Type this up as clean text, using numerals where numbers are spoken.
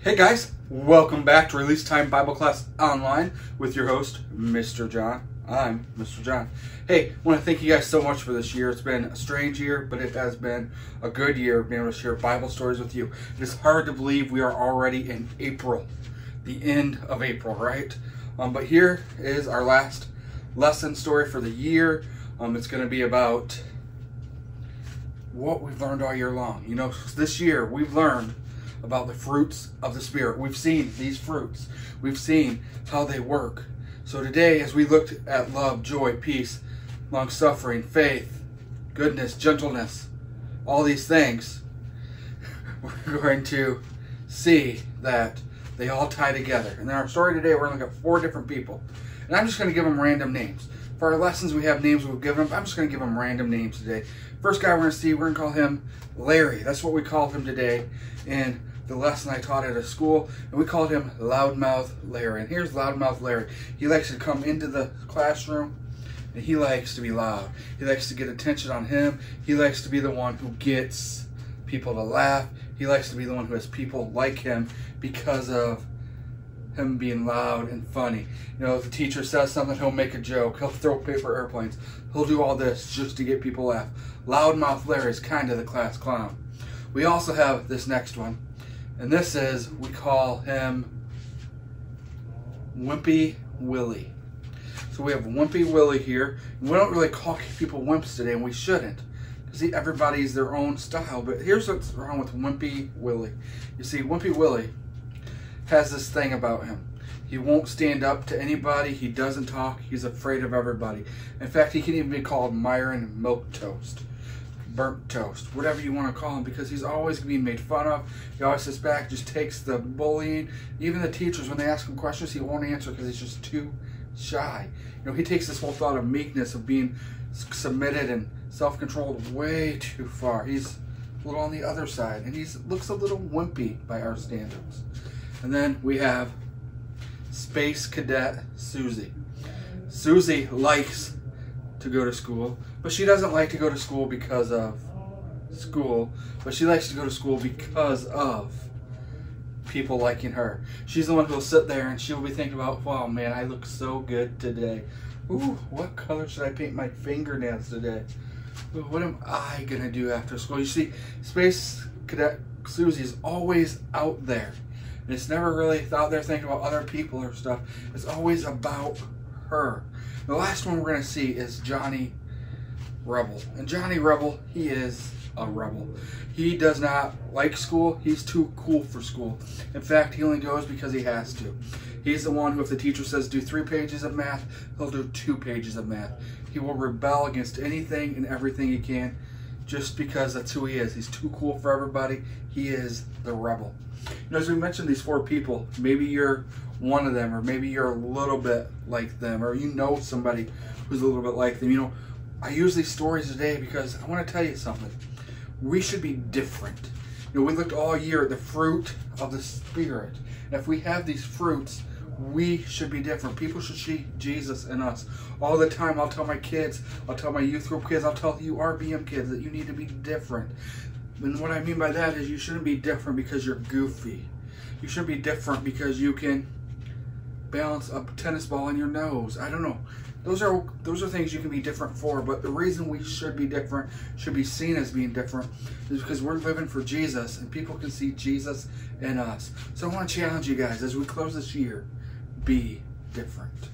Hey guys, welcome back to Release Time Bible Class Online with your host, Mr. John. I'm Mr. John. Hey, I want to thank you guys so much for this year. It's been a strange year, but it has been a good year being able to share Bible stories with you. It is hard to believe we are already in April, the end of April, right? But here is our last lesson story for the year. It's going to be about what we've learned all year long. You know, this year we've learned about the fruits of the Spirit. We've seen these fruits. We've seen how they work. So today, as we looked at love, joy, peace, long-suffering, faith, goodness, gentleness, all these things, we're going to see that they all tie together. And in our story today, we're going to look at 4 different people. And I'm just going to give them random names. For our lessons, we have names we've given them. I'm just going to give them random names today. First guy we're going to see, we're going to call him Larry. That's what we called him today in the lesson I taught at a school, and we called him Loudmouth Larry. And here's Loudmouth Larry. He likes to come into the classroom, and he likes to be loud. He likes to get attention on him. He likes to be the one who gets people to laugh. He likes to be the one who has people like him because of him being loud and funny. You know, if the teacher says something, he'll make a joke. He'll throw paper airplanes. He'll do all this just to get people to laugh. Loudmouth Larry is kind of the class clown. We also have this next one. And this is, we call him Wimpy Willy. So we have Wimpy Willy here. And we don't really call people wimps today, and we shouldn't. Because everybody's their own style. But here's what's wrong with Wimpy Willy. You see, Wimpy Willy has this thing about him. He won't stand up to anybody. He doesn't talk. He's afraid of everybody. In fact, he can even be called Myron Milk Toast. Burnt toast, whatever you want to call him, because he's always being made fun of. He always sits back, just takes the bullying. Even the teachers, when they ask him questions, he won't answer because he's just too shy. You know, he takes this whole thought of meekness, of being submitted and self-controlled way too far. He's a little on the other side, and he looks a little wimpy by our standards. And then we have Space Cadet Suzie. Suzie likes to go to school, but she doesn't like to go to school because of school, but she likes to go to school because of people liking her. She's the one who'll sit there and she'll be thinking about, wow, man, I look so good today. Ooh, what color should I paint my fingernails today? Ooh, what am I gonna do after school? You see, Space Cadet Suzie is always out there. And it's never really out there thinking about other people or stuff. It's always about her. The last one we're going to see is Johnny Rebel. And Johnny Rebel, he is a rebel. He does not like school. He's too cool for school. In fact, he only goes because he has to. He's the one who, if the teacher says do 3 pages of math, he'll do 2 pages of math. He will rebel against anything and everything he can just because that's who he is. He's too cool for everybody. He is the rebel. You know, as we mentioned these 4 people, maybe you're one of them, or maybe you're a little bit like them, or you know somebody who's a little bit like them. You know, I use these stories today because I want to tell you something. We should be different. You know, we looked all year at the fruit of the Spirit. And if we have these fruits, we should be different. People should see Jesus in us. All the time, I'll tell my kids, I'll tell my youth group kids, I'll tell you RBM kids that you need to be different. And what I mean by that is you shouldn't be different because you're goofy. You shouldn't be different because you can balance a tennis ball in your nose. I don't know. Those are things you can be different for, but the reason we should be different, should be seen as being different, is because we're living for Jesus and people can see Jesus in us. So I want to challenge you guys as we close this year, be different.